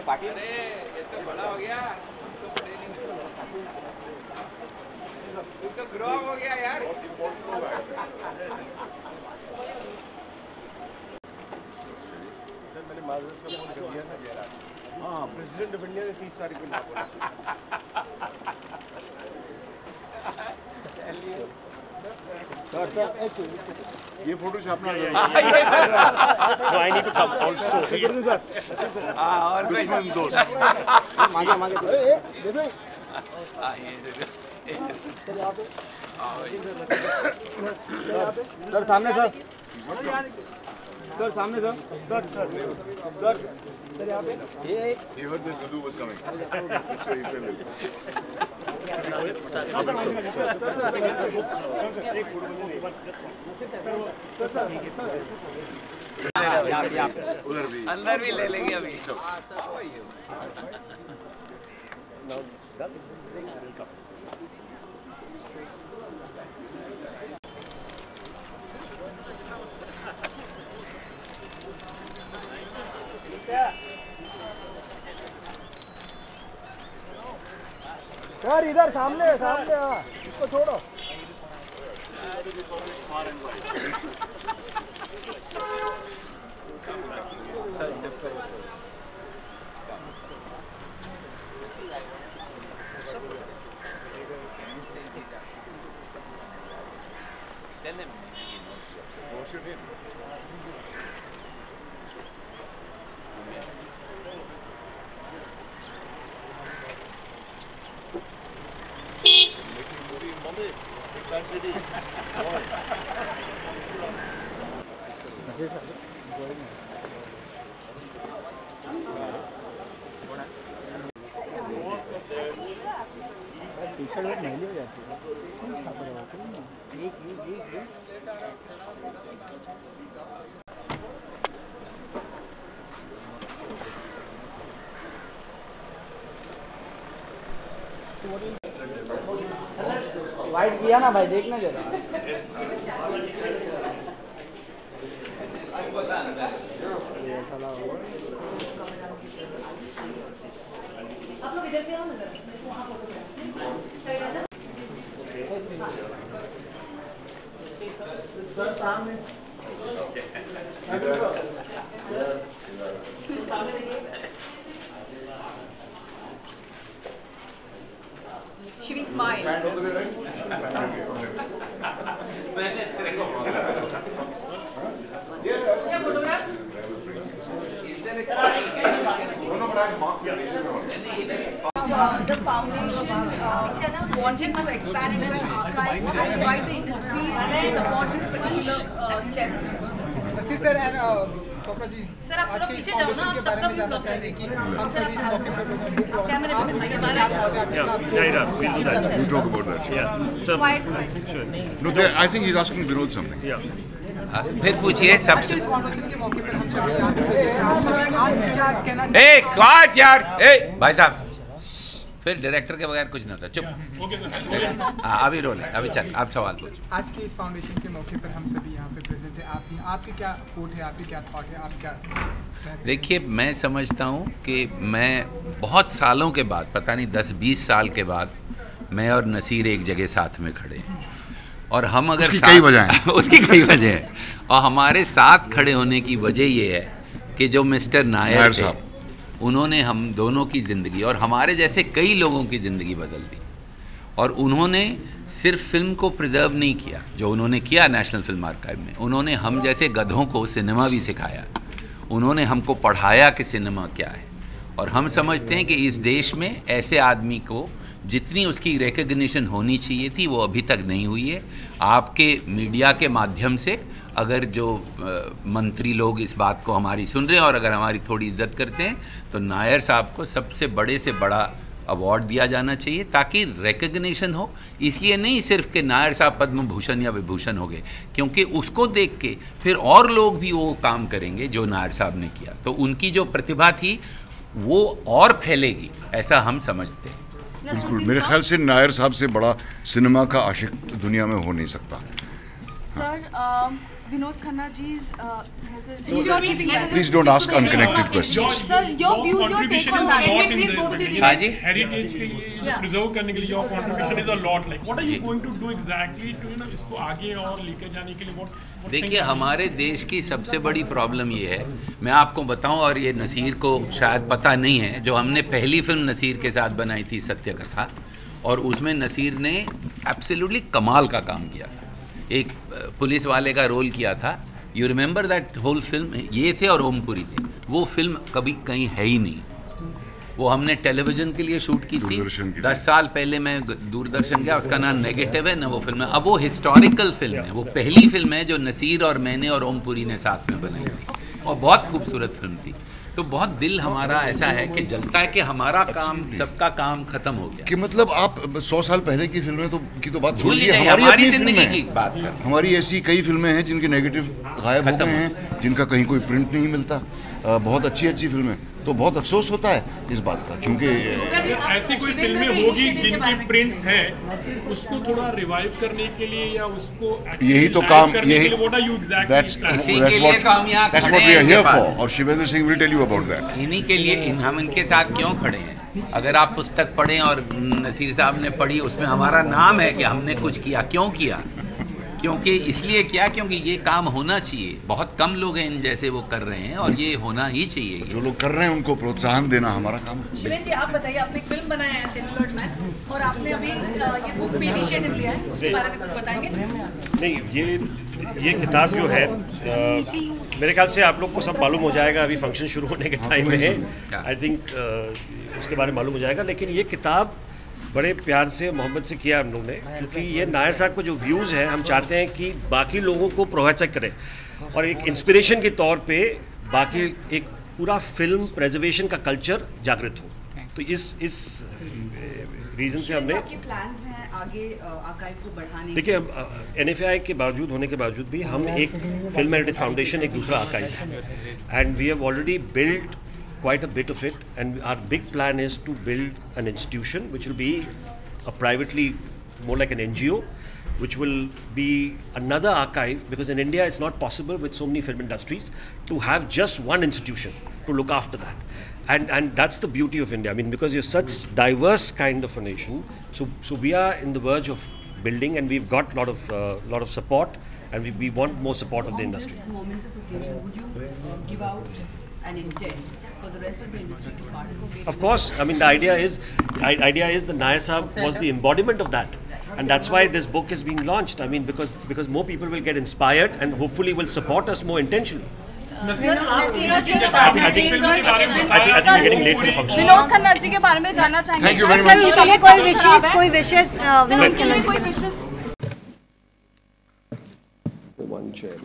Party अरे ये तो बड़ा हो गया, तू तो ग्रो अप हो गया यार। सर मैंने माजरत का फोन कर दिया था जयराज। हाँ प्रेसिडेंट ऑफ इंडिया ने 30 तारीख को ना बोला। सर ये फोटो छापना जरूरी है। I need to come also. दुश्मन दोस्त। मांगे सर सामने सर सामने सर यहाँ पे He heard that Vidhu was coming. So he fell ill. उधर भी अंदर भी ले लेंगे अभी। सर इधर सामने इसको छोड़ो। टी-शर्ट महंगी हो जाती है। कौन छाप रहा है? वाइट किया ना भाई, देखना जरा। आप लोग इधर से आओ ना, वहाँ फोटो सर सामने Should we smile? The foundation wanting to expand into an archive and provide the industry to support this particular step. Naseer sir and Chopra ji, sir आप आज लोग के इस पीछे जाओ ना, फाउंडेशन आप के बारे में जानना चाहेंगे कि हम सभी इस मौके पर कैमरे में Nair, we'll do that. You talk about that. Yeah. So, sure. No, I think he's asking Vinod something. Yeah. फिर पूछिए सबसे। इस फाउंडेशन के मौके पर हम सभी यहाँ पे आज क्या कहना ए काट यार, ए भाई साहब, फिर डायरेक्टर के बगैर कुछ नहीं होता। चुप। हाँ अभी रोल है, अभी चल, आप सवाल पूछो। आज के इस फाउंडेशन के मौके पर हम सभी यहाँ पे प्रेजेंट है। आपकी क्या कोट है, आपकी क्या थॉट है, आप क्या? देखिए मैं समझता हूँ कि मैं बहुत सालों के बाद, पता नहीं 10-20 साल के बाद, मैं और नसीर एक जगह साथ में खड़े हैं और हम अगर उसकी कई वजह हैं। उसकी कई वजह हैं और हमारे साथ खड़े होने की वजह ये है कि जो मिस्टर नायर थे, उन्होंने हम दोनों की ज़िंदगी और हमारे जैसे कई लोगों की ज़िंदगी बदल दी। और उन्होंने सिर्फ फिल्म को प्रिजर्व नहीं किया, जो उन्होंने किया नेशनल फिल्म आर्काइव में, उन्होंने हम जैसे गधों को सिनेमा भी सिखाया। उन्होंने हमको पढ़ाया कि सिनेमा क्या है। और हम समझते हैं कि इस देश में ऐसे आदमी को जितनी उसकी रिकग्निशन होनी चाहिए थी वो अभी तक नहीं हुई है। आपके मीडिया के माध्यम से अगर जो मंत्री लोग इस बात को हमारी सुन रहे हैं और अगर हमारी थोड़ी इज्जत करते हैं तो नायर साहब को सबसे बड़े से बड़ा अवार्ड दिया जाना चाहिए ताकि रिकग्निशन हो। इसलिए नहीं सिर्फ कि नायर साहब पद्म भूषण या विभूषण हो गए, क्योंकि उसको देख के फिर और लोग भी वो काम करेंगे जो नायर साहब ने किया। तो उनकी जो प्रतिभा थी वो और फैलेगी, ऐसा हम समझते हैं। बिल्कुल, मेरे ख्याल से नायर साहब से बड़ा सिनेमा का आशिक दुनिया में हो नहीं सकता। Sir Vinod Khanna ji's Please don't ask unconnected questions. Sir, your views, your take on that. हाँ जी Heritage के लिए preserve करने के लिए your contribution is a lot. Like what are you going to do exactly to इसको आगे और लेकर जाने के लिए what देखिए हमारे देश की सबसे बड़ी प्रॉब्लम ये है, मैं आपको बताऊं, और ये नसीर को शायद पता नहीं है, जो हमने पहली फिल्म नसीर के साथ बनाई थी सत्य कथा, और उसमें नसीर ने एब्सोल्युटली कमाल का काम किया था, एक पुलिस वाले का रोल किया था। You remember that whole film? ये थे और ओमपुरी थे। वो फिल्म कभी कहीं है ही नहीं, वो हमने टेलीविज़न के लिए शूट की थी 10 साल पहले। मैं दूरदर्शन गया, उसका नाम नेगेटिव है ना वो फिल्म है। अब वो हिस्टोरिकल फिल्म है, वो पहली फिल्म है जो नसीर और मैंने और ओमपुरी ने साथ में बनाई थी, और बहुत खूबसूरत फिल्म थी। तो बहुत दिल हमारा ऐसा है कि जलता है कि हमारा काम, सबका काम खत्म हो गया। कि मतलब आप 100 साल पहले की फिल्में की तो बात भूल छोड़िए, हमारी जिंदगी की बात कर। हमारी ऐसी कई फिल्में हैं जिनके नेगेटिव गायब हो गए हैं, जिनका कहीं कोई प्रिंट नहीं मिलता। बहुत अच्छी अच्छी फिल्में, तो बहुत अफसोस होता है इस बात का, क्योंकि ऐसी कोई फिल्में होगी जिनकी प्रिंट्स हैं, उसको थोड़ा रिवाइव करने के लिए या उसको यही तो काम, यही that's what we are here for, और Shivendra Singh will tell you about that। इन्हीं के लिए हम इनके साथ क्यों खड़े हैं? अगर आप पुस्तक पढ़ें, और नसीर साहब ने पढ़ी, उसमें हमारा नाम है कि हमने कुछ किया। क्यों किया? क्योंकि इसलिए किया क्योंकि ये काम होना चाहिए। बहुत कम लोग हैं इन जैसे वो कर रहे हैं, और ये होना ही चाहिए। जो लोग कर रहे हैं उनको प्रोत्साहन देना हमारा काम है। शिवेंद्र जी, आप बताइए, आपने एक फिल्म बनाया है सेलुलर में, और आपने अभी ये बुक पे इनिशिएटिव लिया है, उसके बारे में कुछ बताएंगे? नहीं, ये किताब जो है मेरे ख्याल से आप लोग को सब मालूम हो जाएगा, अभी फंक्शन शुरू होने के टाइम में है, आई थिंक उसके बारे में मालूम हो जाएगा। लेकिन ये किताब बड़े प्यार से, मोहब्बत से किया हम लोग ने, क्योंकि ये नायर साहब को जो व्यूज़ हैं, हम चाहते हैं कि बाकी लोगों को प्रोत्साहित करें, और एक इंस्पिरेशन के तौर पे बाकी एक पूरा फिल्म प्रेजर्वेशन का कल्चर जागृत हो। तो इस रीज़न से हमने आगे आर्काइव को बढ़ाने। देखिए, NFI के बावजूद होने के बावजूद भी हम एक फिल्म हेरिटेज फाउंडेशन, एक दूसरा आर्काइव है, and we have already build quite a bit of it, and our big plan is to build an institution which will be a privately, more like an NGO, which will be another archive, because in India it's not possible with so many film industries to have just one institution to look after that, and that's the beauty of India. I mean, because you're such diverse kind of a nation, so we are in the verge of building, and we've got lot of support, and we want more support of the industry. On this momentous occasion, would you give out an intent for the rest of the industry to participate? Of course, I mean the idea is the Nair Sahab was the embodiment of that, and that's why this book is being launched. I mean, because more people will get inspired and hopefully will support us more intentionally. I think we're getting late for the function. Vinod Khanna ji के बारे में जानना चाहेंगे। Thank you very much. Sir, उनके लिए कोई विशेष विनोद खन्ना जी कोई विशेष One chair.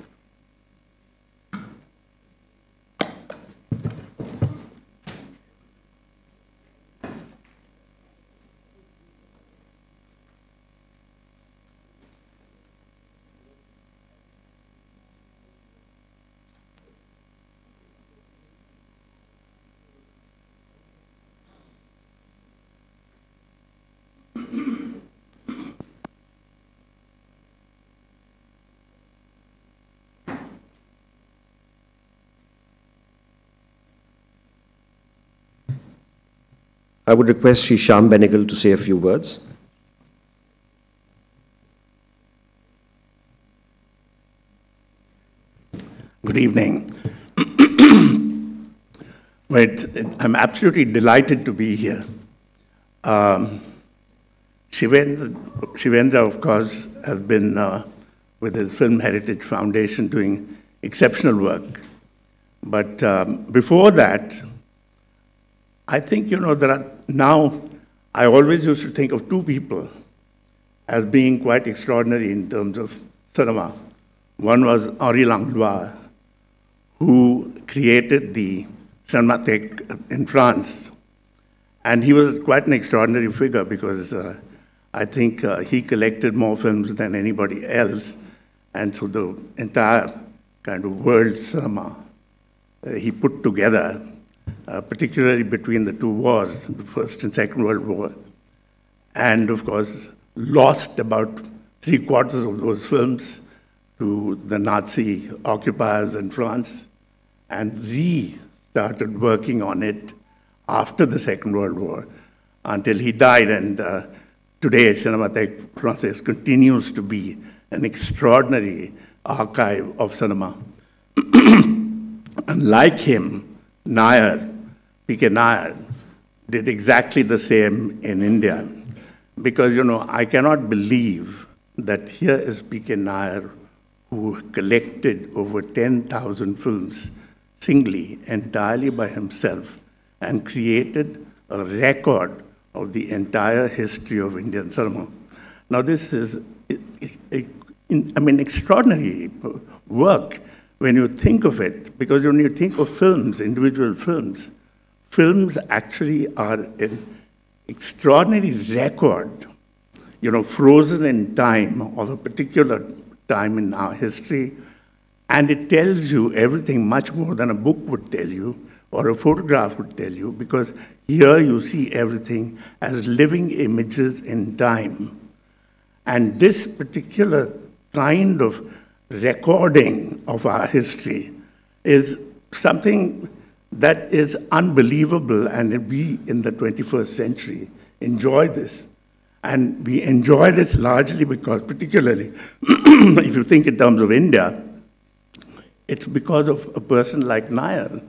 I would request Shri Shyam Benegal to say a few words. Good evening. I'm absolutely delighted to be here. Shivendra, of course, has been with his Film Heritage Foundation doing exceptional work. But before that, I think, there are now, I always used to think of two people as being quite extraordinary in terms of cinema. One was Henri Langlois, who created the Cinematheque in France. And he was quite an extraordinary figure because I think he collected more films than anybody else. And so the entire kind of world cinema he put together, particularly between the two wars, the First and Second World War. And of course, lost about 3/4 of those films to the Nazi occupiers in France and started working on it after the Second World War until he died. And today, Cinémathèque Française continues to be an extraordinary archive of cinema. And like him, Nair, P.K. Nair, did exactly the same in India. Because, I cannot believe that here is P.K. Nair, who collected over 10,000 films singly, entirely by himself, and created a record of the entire history of Indian cinema. Now, this is, extraordinary work when you think of it, because when you think of films, individual films, films actually are an extraordinary record, frozen in time of a particular time in our history, and it tells you everything much more than a book would tell you or a photograph would tell you, because here you see everything as living images in time. And this particular kind of recording of our history is something that is unbelievable, and we in the 21st century enjoy this. And we enjoy this largely because, particularly, if you think in terms of India, it's because of a person like Nair,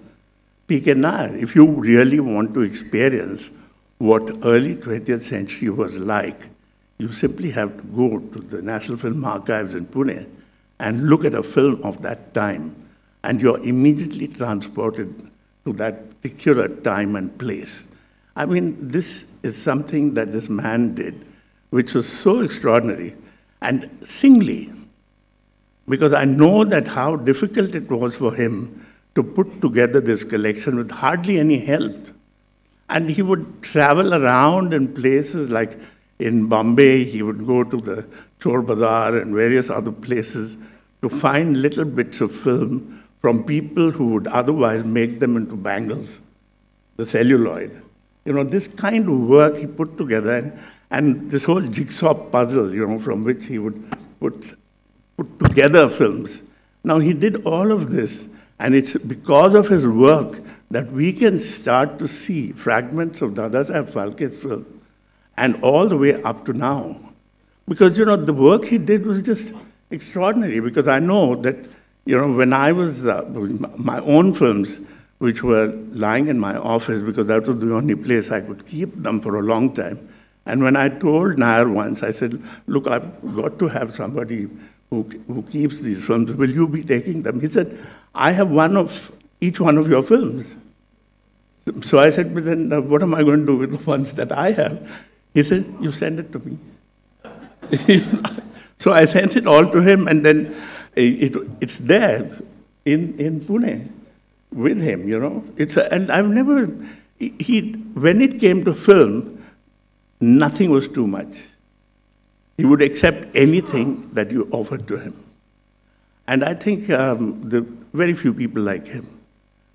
P.K. Nair. If you really want to experience what early 20th century was like, you simply have to go to the National Film Archives in Pune and look at a film of that time, and you're immediately transported to that particular time and place. I mean, this is something that this man did, which was so extraordinary, and singly, because I know that how difficult it was for him to put together this collection with hardly any help. And he would travel around in places like in Bombay, he would go to the Chor Bazaar and various other places to find little bits of film from people who would otherwise make them into bangles, the celluloid. This kind of work he put together, and this whole jigsaw puzzle, from which he would put together films. Now, he did all of this, and it's because of his work that we can start to see fragments of Dadasaheb Phalke's film, and all the way up to now. Because, the work he did was just extraordinary, because I know that, when I was, my own films, which were lying in my office, because that was the only place I could keep them for a long time. And when I told Nair once, I said, look, I've got to have somebody who keeps these films. Will you be taking them? He said, I have one of each one of your films. So I said, but then what am I going to do with the ones that I have? He said, you send it to me. So I sent it all to him, and then it's there in Pune with him, and I've never, when it came to film, nothing was too much. He would accept anything that you offered to him. And I think the very few people like him.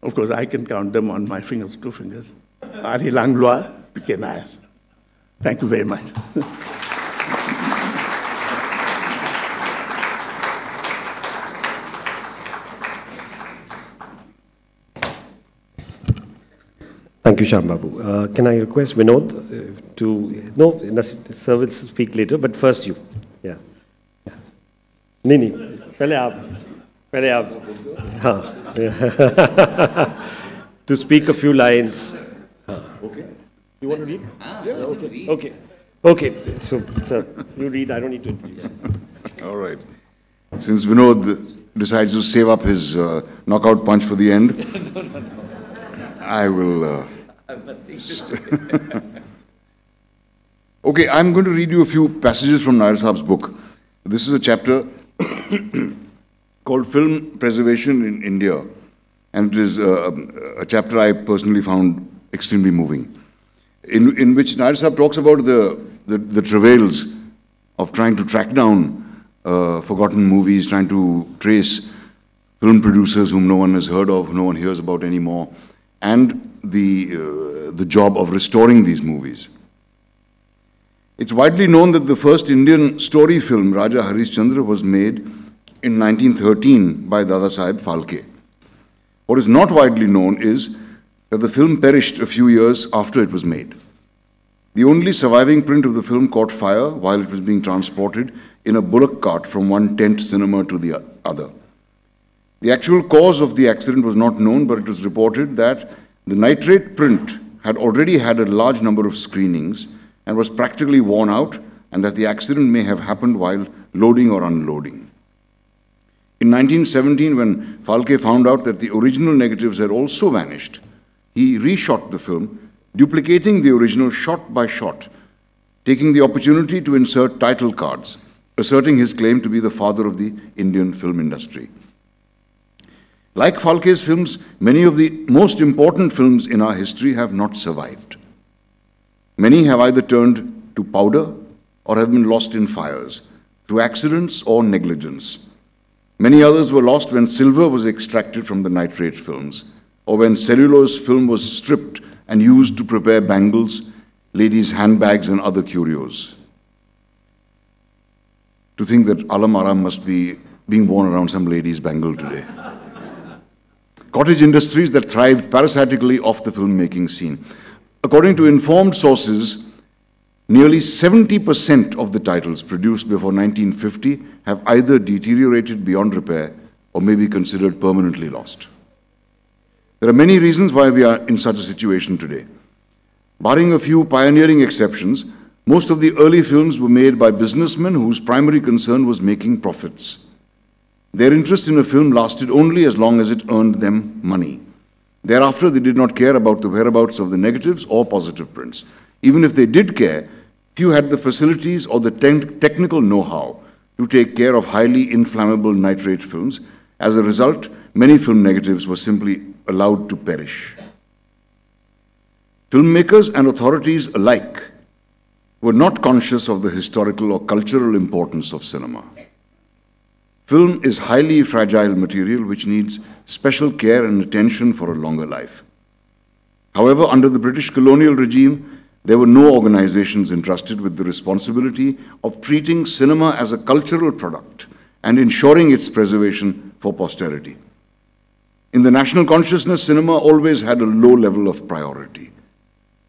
Of course, I can count them on my fingers, 2 fingers. Ari Langlois, P.K. Nair. Thank you very much. Thank you, Shyam Babu. Can I request Vinod to, sir will speak later, but first you. Yeah. नहीं, पहले आप, हाँ. To speak a few lines. Okay. You want to read? Yeah. Okay. So, sir, you read. I don't need to introduce. All right. Since Vinod decides to save up his knockout punch for the end, I will. Okay, I'm going to read you a few passages from Nair Saab's book. This is a chapter called Film Preservation in India, and it is a chapter I personally found extremely moving, in which Nair Saab talks about the travails of trying to track down forgotten movies, trying to trace film producers whom no one has heard of, no one hears about anymore, and the job of restoring these movies. It's widely known that the first Indian story film, Raja Harishchandra, was made in 1913 by Dadasaheb Phalke. What is not widely known is that the film perished a few years after it was made. The only surviving print of the film caught fire while it was being transported in a bullock cart from one tent cinema to the other. The actual cause of the accident was not known, but it was reported that the nitrate print had already had a large number of screenings and was practically worn out, and that the accident may have happened while loading or unloading. In 1917, when Phalke found out that the original negatives had also vanished, he reshot the film, duplicating the original shot by shot, taking the opportunity to insert title cards, asserting his claim to be the father of the Indian film industry. Like Phalke's films, many of the most important films in our history have not survived. Many have either turned to powder or have been lost in fires, through accidents or negligence. Many others were lost when silver was extracted from the nitrate films, or when cellulose film was stripped and used to prepare bangles, ladies' handbags, and other curios. To think that Alam Aram must be being worn around some lady's bangle today. Cottage industries that thrived parasitically off the filmmaking scene. According to informed sources, nearly 70% of the titles produced before 1950 have either deteriorated beyond repair or may be considered permanently lost. There are many reasons why we are in such a situation today. Barring a few pioneering exceptions, most of the early films were made by businessmen whose primary concern was making profits. Their interest in a film lasted only as long as it earned them money. Thereafter, they did not care about the whereabouts of the negatives or positive prints. Even if they did care, few had the facilities or the technical know-how to take care of highly inflammable nitrate films. As a result, many film negatives were simply allowed to perish. Filmmakers and authorities alike were not conscious of the historical or cultural importance of cinema. Film is highly fragile material which needs special care and attention for a longer life. However, under the British colonial regime, there were no organizations entrusted with the responsibility of treating cinema as a cultural product and ensuring its preservation for posterity. In the national consciousness, cinema always had a low level of priority.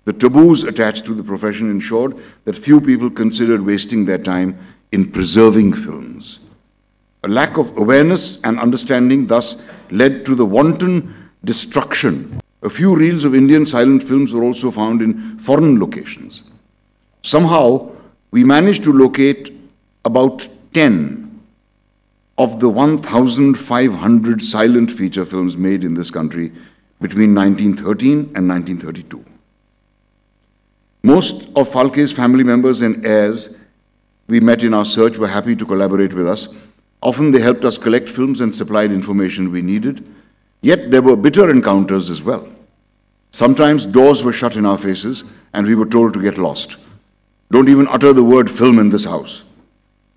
The taboos attached to the profession ensured that few people considered wasting their time in preserving films. A lack of awareness and understanding thus led to the wanton destruction. A few reels of Indian silent films were also found in foreign locations. Somehow, we managed to locate about 10 of the 1,500 silent feature films made in this country between 1913 and 1932. Most of Phalke's family members and heirs we met in our search were happy to collaborate with us. Often they helped us collect films and supplied information we needed. Yet there were bitter encounters as well. Sometimes doors were shut in our faces and we were told to get lost. Don't even utter the word film in this house.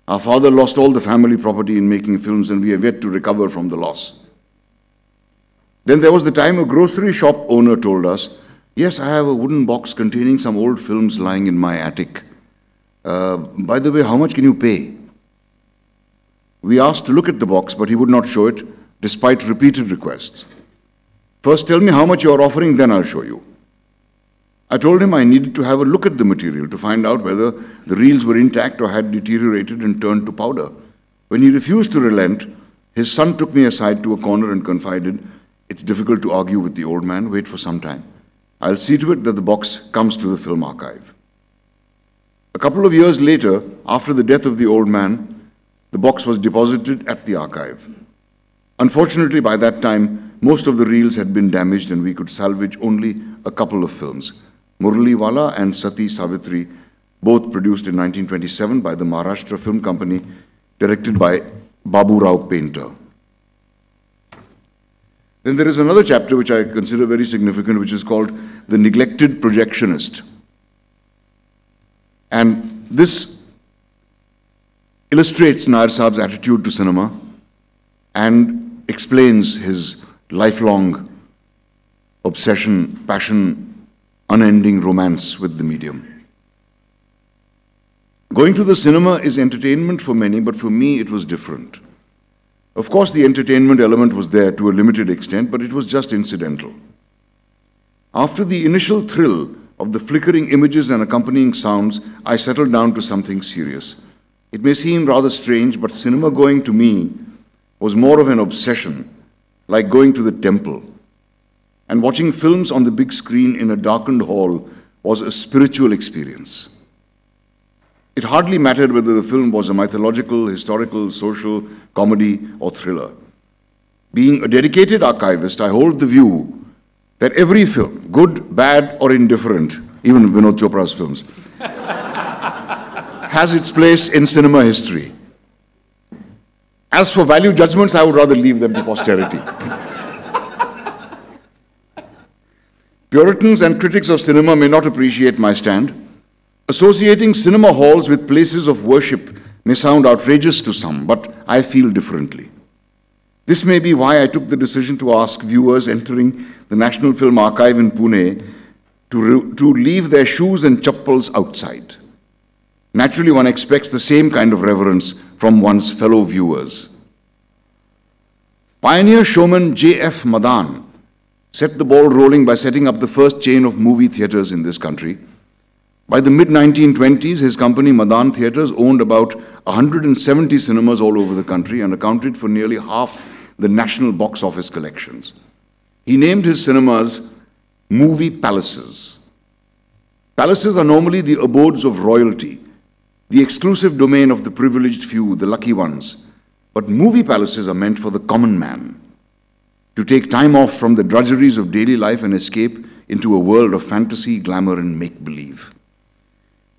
Our father lost all the family property in making films and we have yet to recover from the loss. Then there was the time a grocery shop owner told us, yes, I have a wooden box containing some old films lying in my attic. By the way, how much can you pay? We asked to look at the box, but he would not show it, despite repeated requests. First tell me how much you are offering, then I'll show you. I told him I needed to have a look at the material to find out whether the reels were intact or had deteriorated and turned to powder. When he refused to relent, his son took me aside to a corner and confided, it's difficult to argue with the old man, wait for some time. I'll see to it that the box comes to the film archive. A couple of years later, after the death of the old man, the box was deposited at the archive. Unfortunately, by that time, most of the reels had been damaged and we could salvage only a couple of films. Muraliwala and Sati Savitri, both produced in 1927 by the Maharashtra Film Company, directed by Babu Rao Painter. Then there is another chapter which I consider very significant, which is called The Neglected Projectionist. And this illustrates Nair Saab's attitude to cinema and explains his lifelong obsession, passion, unending romance with the medium. Going to the cinema is entertainment for many, but for me it was different. Of course, the entertainment element was there to a limited extent, but it was just incidental. After the initial thrill of the flickering images and accompanying sounds, I settled down to something serious. It may seem rather strange, but cinema going to me was more of an obsession, like going to the temple. And watching films on the big screen in a darkened hall was a spiritual experience. It hardly mattered whether the film was a mythological, historical, social, comedy, or thriller. Being a dedicated archivist, I hold the view that every film, good, bad, or indifferent, even Vinod Chopra's films, has its place in cinema history. As for value judgments, I would rather leave them to posterity. Puritans and critics of cinema may not appreciate my stand. Associating cinema halls with places of worship may sound outrageous to some, but I feel differently. This may be why I took the decision to ask viewers entering the National Film Archive in Pune to leave their shoes and chappals outside. Naturally, one expects the same kind of reverence from one's fellow viewers. Pioneer showman J.F. Madan set the ball rolling by setting up the first chain of movie theatres in this country. By the mid-1920s, his company Madan Theatres owned about 170 cinemas all over the country and accounted for nearly half the national box office collections. He named his cinemas movie palaces. Palaces are normally the abodes of royalty, the exclusive domain of the privileged few, the lucky ones. But movie palaces are meant for the common man, to take time off from the drudgeries of daily life and escape into a world of fantasy, glamour, and make-believe.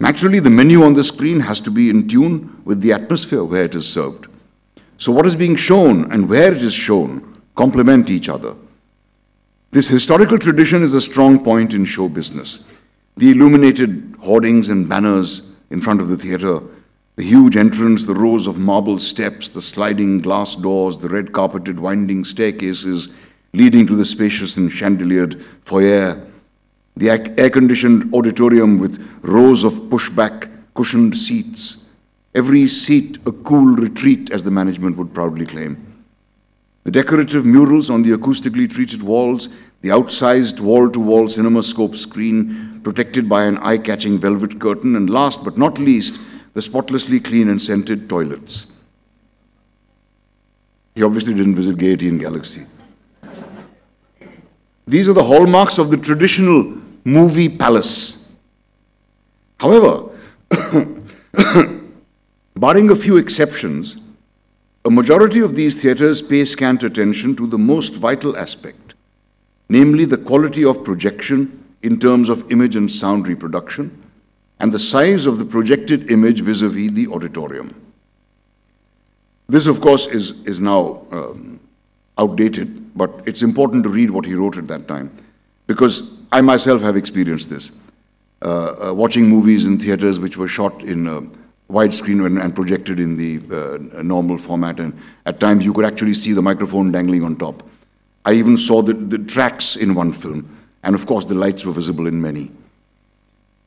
Naturally, the menu on the screen has to be in tune with the atmosphere where it is served. So what is being shown and where it is shown complement each other. This historical tradition is a strong point in show business. The illuminated hoardings and banners in front of the theatre, the huge entrance, the rows of marble steps, the sliding glass doors, the red-carpeted winding staircases leading to the spacious and chandeliered foyer, the air-conditioned auditorium with rows of pushback cushioned seats, every seat a cool retreat, as the management would proudly claim. The decorative murals on the acoustically treated walls, the outsized wall-to-wall cinemascope screen protected by an eye-catching velvet curtain, and last but not least, the spotlessly clean and scented toilets. He obviously didn't visit Gaiety and Galaxy. These are the hallmarks of the traditional movie palace. However, barring a few exceptions, a majority of these theatres pay scant attention to the most vital aspect, namely the quality of projection in terms of image and sound reproduction, and the size of the projected image vis-a-vis the auditorium. This, of course, is now outdated, but it's important to read what he wrote at that time, because I myself have experienced this, watching movies in theatres which were shot in widescreen and projected in the normal format, and at times you could actually see the microphone dangling on top. I even saw the tracks in one film, and of course the lights were visible in many.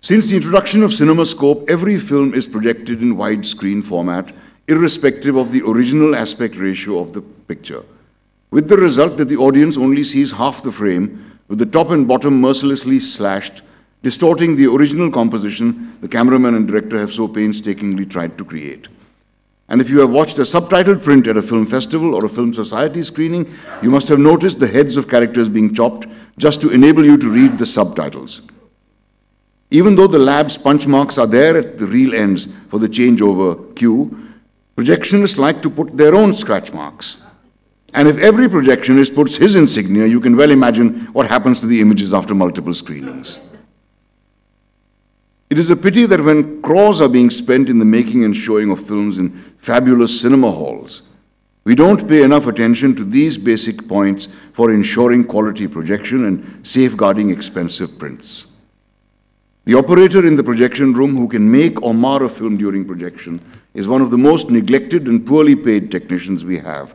Since the introduction of CinemaScope, every film is projected in widescreen format, irrespective of the original aspect ratio of the picture, with the result that the audience only sees half the frame, with the top and bottom mercilessly slashed, distorting the original composition the cameraman and director have so painstakingly tried to create. And if you have watched a subtitled print at a film festival or a film society screening, you must have noticed the heads of characters being chopped just to enable you to read the subtitles. Even though the lab's punch marks are there at the reel ends for the changeover cue, projectionists like to put their own scratch marks. And if every projectionist puts his insignia, you can well imagine what happens to the images after multiple screenings. It is a pity that when crores are being spent in the making and showing of films in fabulous cinema halls, we don't pay enough attention to these basic points for ensuring quality projection and safeguarding expensive prints. The operator in the projection room who can make or mar a film during projection is one of the most neglected and poorly paid technicians we have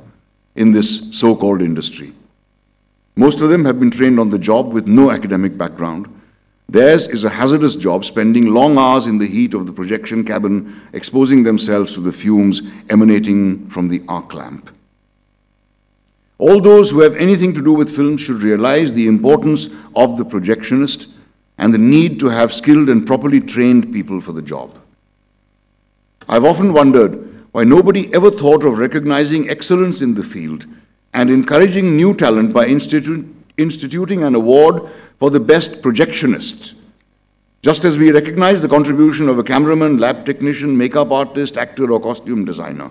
in this so-called industry. Most of them have been trained on the job with no academic background. Theirs is a hazardous job, spending long hours in the heat of the projection cabin, exposing themselves to the fumes emanating from the arc lamp. All those who have anything to do with film should realize the importance of the projectionist and the need to have skilled and properly trained people for the job. I've often wondered why nobody ever thought of recognizing excellence in the field and encouraging new talent by instituting an award for the best projectionist. Just as we recognize the contribution of a cameraman, lab technician, makeup artist, actor, or costume designer,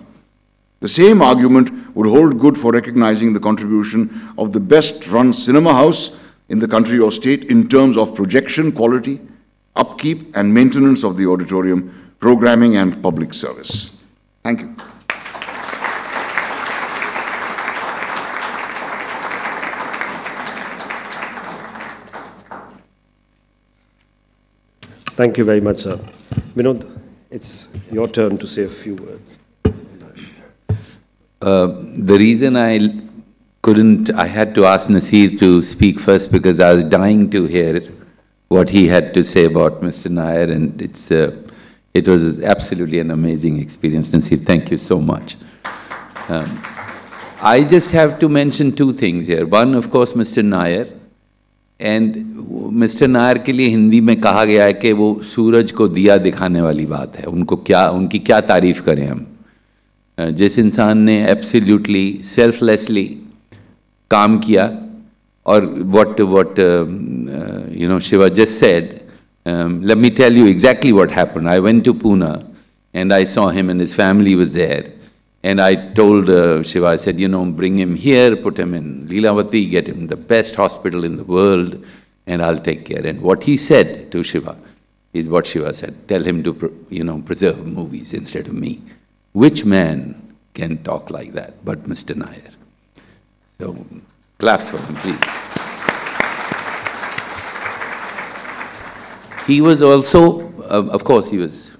the same argument would hold good for recognizing the contribution of the best-run cinema house in the country or state in terms of projection quality, upkeep and maintenance of the auditorium, programming and public service. Thank you. Thank you very much, sir. Vinod, it's your turn to say a few words. The reason I had to ask Naseer to speak first because I was dying to hear what he had to say about Mr. Nair, and it was absolutely an amazing experience. Naseer, thank you so much. I just have to mention two things here. One, of course, Mr. Nair. And Mr. Nair के लिए हिंदी में कहा गया है कि वो सूरज को दिया दिखाने वाली बात है. उनकी क्या तारीफ करें हम. जिस इंसान ने एब्सोल्युटली सेल्फलेसली काम किया, और what Shiva just said, let me tell you exactly what happened. I went to Pune and I saw him and his family was there, and I told Shiva, I said, bring him here, put him in Leelavati, get him the best hospital in the world, and I'll take care. And what he said to Shiva is what Shiva said, tell him to preserve movies instead of me. Which man can talk like that but Mr. Nair? So, claps for him, please. He was also, of course, he was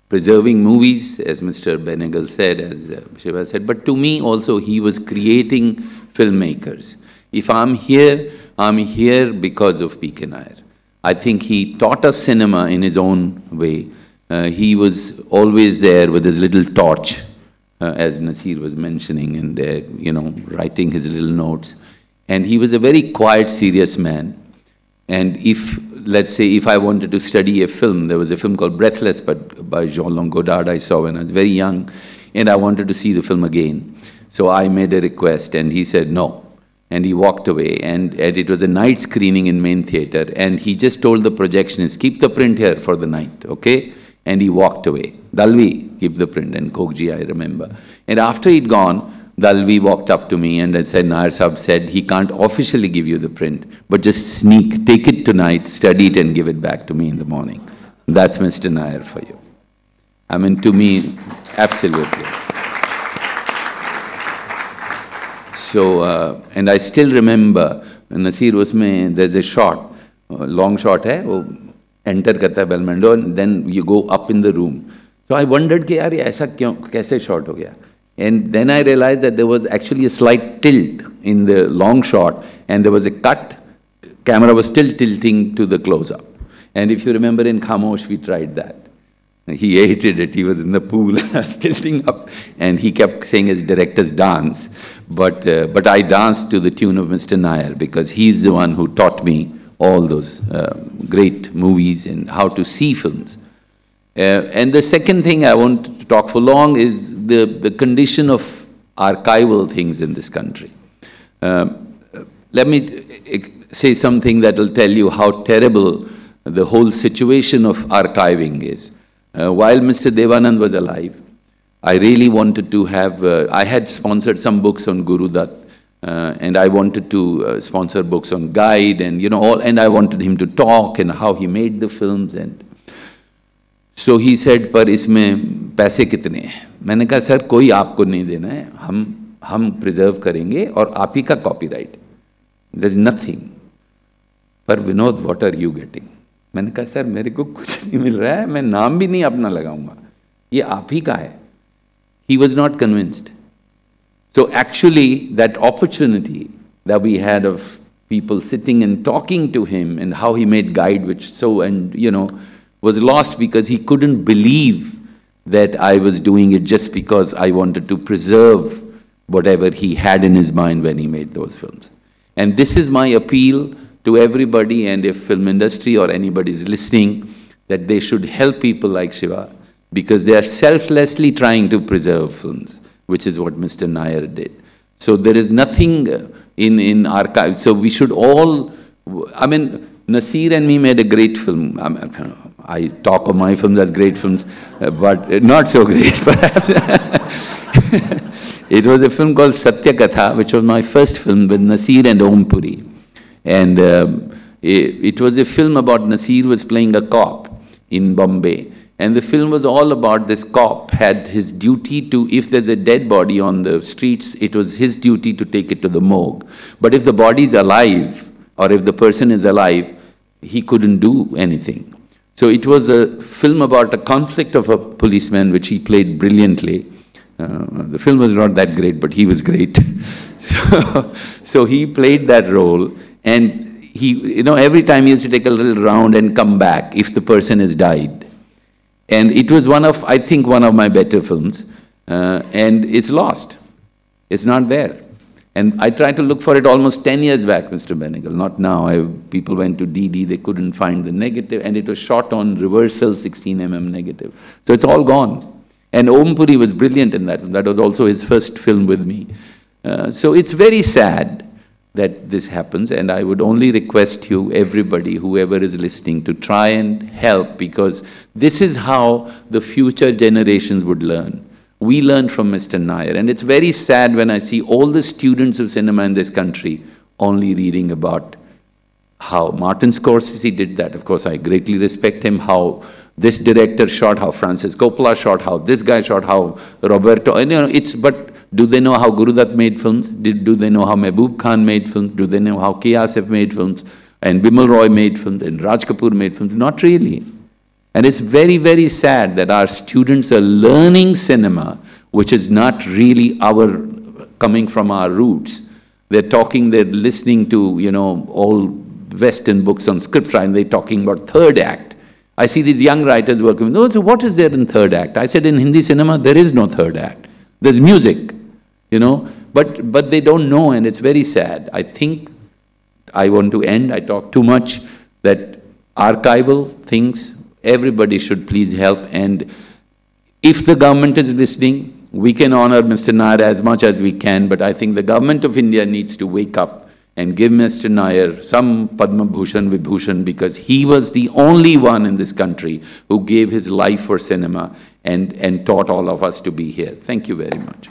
preserving movies, as Mr. Benegal said, as Shiva said, but to me also he was creating filmmakers. If I'm here because of P.K. Nair. I think he taught us cinema in his own way. He was always there with his little torch, as Naseer was mentioning, and writing his little notes. And he was a very quiet, serious man. And let's say, if I wanted to study a film, there was a film called Breathless by Jean-Luc Godard I saw when I was very young, and I wanted to see the film again. So I made a request, and he said no. And he walked away, and it was a night screening in main theatre, and he just told the projectionist, keep the print here for the night, okay? And he walked away. Dalvi, keep the print, and Kokji, I remember. And after he'd gone, Dalvi walked up to me and said, Nair Sahab said, he can't officially give you the print, but just take it tonight, study it and give it back to me in the morning. That's Mr. Nair for you. I mean, to me, absolutely. So, and I still remember, Naseer, there's a shot, long shot hai, wo enter karta hai Belmondo, and then you go up in the room. So I wondered, yaar, ye aisa kaise shot ho gaya? And then I realized that there was actually a slight tilt in the long shot, and there was a cut. Camera was still tilting to the close-up. And if you remember in Khamosh, we tried that. He hated it. He was in the pool, tilting up, and he kept saying his director's dance. But I danced to the tune of Mr. Nair, because he's the one who taught me all those great movies and how to see films. And the second thing I want to talk for long is the condition of archival things in this country. Let me say something that will tell you how terrible the whole situation of archiving is. While Mr. Devanand was alive, I really wanted to have, I had sponsored some books on Guru Dutt, and I wanted to sponsor books on Guide, and and I wanted him to talk and how he made the films. And so he said, पर इसमें पैसे कितने हैं? मैंने कहा, sir कोई आपको नहीं देना है, हम प्रिजर्व करेंगे और आप ही का कॉपीराइट. There's nothing. पर Vinod, what are you getting? मैंने कहा, सर मेरे को कुछ नहीं मिल रहा है, मैं नाम भी नहीं अपना लगाऊंगा, ये आप ही का है. He was not convinced. So actually, that opportunity that we had of people sitting and talking to him and how he made Guide, was lost because he couldn't believe that I was doing it just because I wanted to preserve whatever he had in his mind when he made those films. And this is my appeal to everybody, and if film industry or anybody is listening, that they should help people like Shiva, because they are selflessly trying to preserve films, which is what Mr. Nair did. So there is nothing in archive. So we should all, I mean, Naseer and me made a great film. I talk of my films as great films, but not so great, perhaps. It was a film called Satya Katha, which was my first film with Naseer and Om Puri. And it was a film about Naseer was playing a cop in Bombay. And the film was all about this cop had his duty to, if there's a dead body on the streets, it was his duty to take it to the morgue. But if the body's alive, or if the person is alive, he couldn't do anything. So it was a film about a conflict of a policeman, which he played brilliantly. The film was not that great, but he was great. So he played that role, and he, every time he used to take a little round and come back if the person has died. And it was I think one of my better films, and it's lost. It's not there. And I tried to look for it almost 10 years back, Mr. Benegal, not now. People went to DD, they couldn't find the negative, and it was shot on reversal 16mm negative. So it's all gone. And Om Puri was brilliant in that. That was also his first film with me. So it's very sad that this happens, and I would only request you, everybody, whoever is listening, to try and help, because this is how the future generations would learn. We learned from Mr. Nair, and it's very sad when I see all the students of cinema in this country only reading about how Martin Scorsese did that. Of course, I greatly respect him, how this director shot, how Francis Coppola shot, how this guy shot, how Roberto, but do they know how Gurudutt made films? Do they know how Mehboob Khan made films? Do they know how K. Asif made films? And Bimal Roy made films? And Raj Kapoor made films? Not really. And it's very, very sad that our students are learning cinema, which is not really coming from our roots. They're listening to, all Western books on script writing, they're talking about third act. I see these young writers working with, so what is there in third act? I said, in Hindi cinema, there is no third act. There's music, but they don't know, and it's very sad. I think I want to end, I talk too much, that archival things, everybody should please help. And if the government is listening, we can honor Mr. Nair as much as we can, but I think the government of India needs to wake up and give Mr. Nair some Padma Bhushan, Vibhushan, because he was the only one in this country who gave his life for cinema and taught all of us to be here. Thank you very much.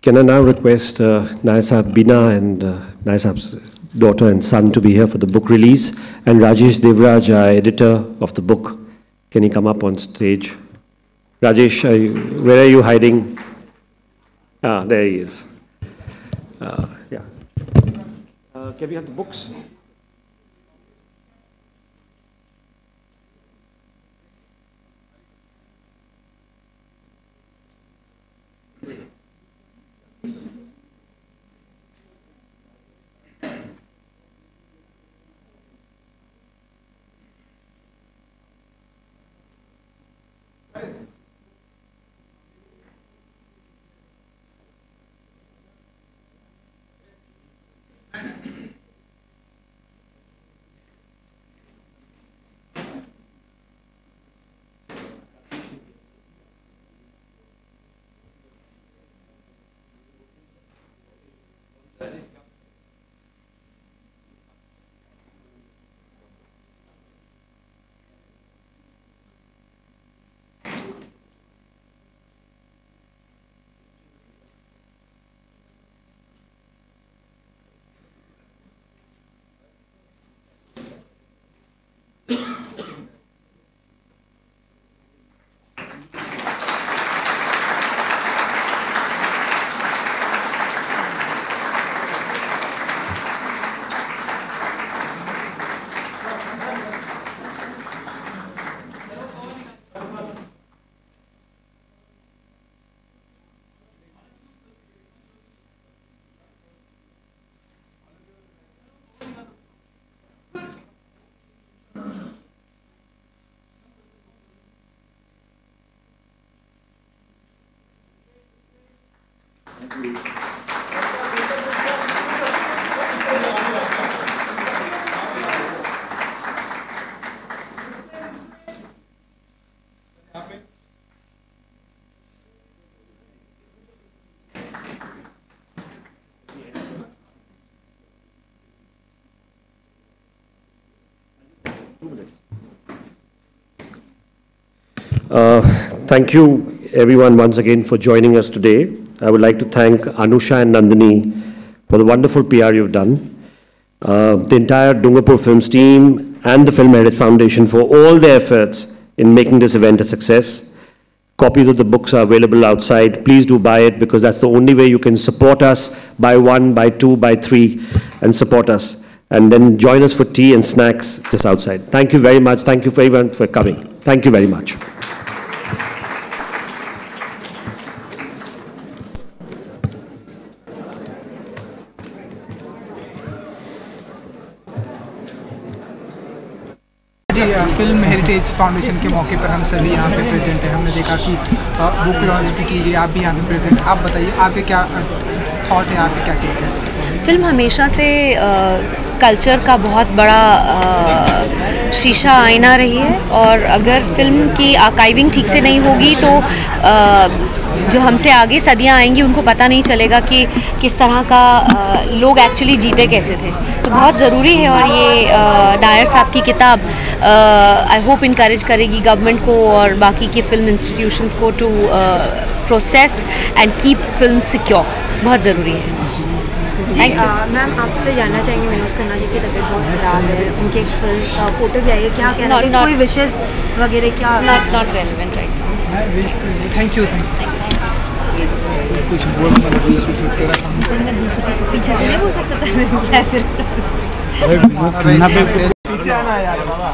Can I now request Nair Sahab Bina and Nair Sahab's daughter and son to be here for the book release, and Rajesh Devraj, our editor of the book. Can he come up on stage? Rajesh, where are you hiding? Ah, there he is. Yeah. Can we have the books? Thank you everyone once again for joining us today. I would like to thank Anusha and Nandini for the wonderful PR you've done. The entire Dungapur Films team and the Film Heritage Foundation for all their efforts in making this event a success. Copies of the books are available outside. Please do buy it, because that's the only way you can support us. Buy 1, buy 2, buy 3 and support us. And then join us for tea and snacks just outside. Thank you very much. Thank you for everyone for coming. Thank you very much. Film heritage foundation के मौके पर हम सभी यहाँ पे present हैं। हमने देखा कि बुक लॉन्च भी की गई, आप भी यहाँ पे प्रेजेंट। आप बताइए आपके क्या थॉट है, आपके क्या कहते हैं? फिल्म हमेशा से कल्चर का बहुत बड़ा शीशा आईना रही है, और अगर फिल्म की आर्काइविंग ठीक से नहीं होगी तो जो हमसे आगे सदियां आएंगी उनको पता नहीं चलेगा कि किस तरह का लोग एक्चुअली जीते कैसे थे। तो बहुत ज़रूरी है, और ये नायर साहब की किताब आई होप इनकरेज करेगी गवर्नमेंट को और बाकी के फिल्म इंस्टीट्यूशंस को to process and keep film secure. बहुत ज़रूरी है। मैम आपसे जानना चाहेंगे, विनोद खन्ना जी की तबीयत बहुत खराब है, उनके फिल्म फोटो भी आई है, क्या कहना है, कोई विशेष वगैरह क्या? Not relevant right now. Thank you. कुछ बोल मैं दूसरे पीछे से नहीं बोल सकता था। पीछे आना यार बाबा।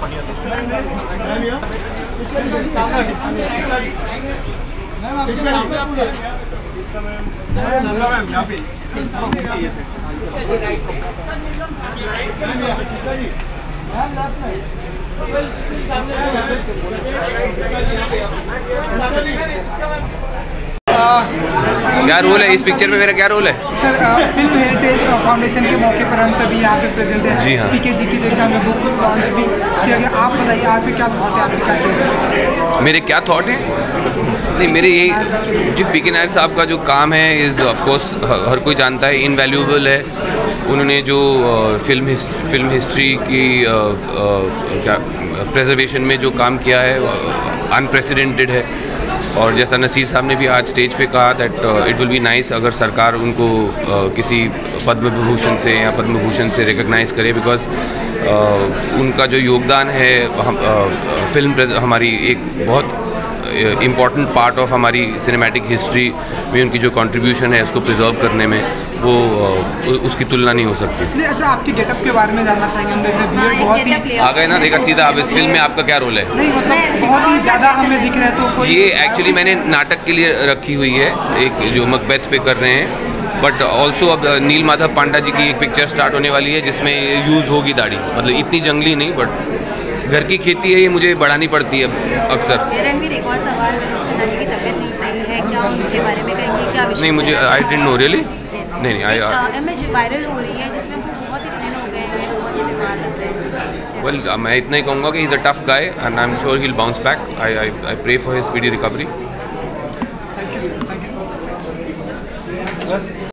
क्या रोल है इस पिक्चर में? मेरा क्या रोल है? सर फिल्म हेरिटेज फाउंडेशन के मौके पर हम सभी यहाँ पे प्रेजेंट हैं। जी हाँ। पीके जी की देखा हमें बुक लॉन्च भी किया गया। आप बताइए आपके क्या थॉट है, आपके क्या कहते हैं? मेरे क्या थॉट हैं? नहीं, मेरे यही जो पीके नायर साहब का जो काम है इज़ ऑफ कोर्स हर कोई जानता है, इनवैल्यूएबल है। उन्होंने जो फिल्म हिस्ट्री की क्या प्रेजर्वेशन में जो काम किया है अनप्रेसिडेंटेड है। और जैसा नसीर साहब ने भी आज स्टेज पे कहा that it will be nice अगर सरकार उनको किसी पद्म विभूषण से या पद्म भूषण से रिकग्नाइज़ करे, बिकॉज उनका जो योगदान है फिल्म हमारी एक बहुत इम्पॉर्टेंट पार्ट ऑफ हमारी सिनेमैटिक हिस्ट्री में उनकी जो कंट्रीब्यूशन है उसको प्रिजर्व करने में वो उसकी तुलना नहीं हो सकती। इसलिए अच्छा आपके गेटअप के बारे में जानना चाहेंगे। हम देख रहे हैं बहुत ही आ गए ना, देखा सीधा। अब इस फिल्म में आपका क्या रोल है? नहीं मतलब बहुत ही ज़्यादा हमें दिख रहा है। तो कोई ये एक्चुअली मैंने नाटक के लिए रखी हुई है, एक जो मकबैथ पे कर रहे हैं, बट ऑल्सो अब नील माधव पांडा जी की एक पिक्चर स्टार्ट होने वाली है जिसमें यूज़ होगी दाढ़ी। मतलब इतनी जंगली नहीं, बट घर की खेती है, ये मुझे बढ़ानी पड़ती है अक्सर। एक और सवाल, विनोद खन्ना जी की तबीयत नहीं सही है, क्या उनके बारे में कहेंगे? क्या नहीं, मुझे आई डिडंट नो रियली। नहीं इमेज वायरल हो रही है जिसमें वो बहुत ही ट्रेन हो गए हैं, बहुत ही बीमार लग रहे हैं। वेल मैं इतना ही कहूँगा कि he is a tough guy and I am sure he will bounce back. I pray for his speedy recovery. Thank you sir.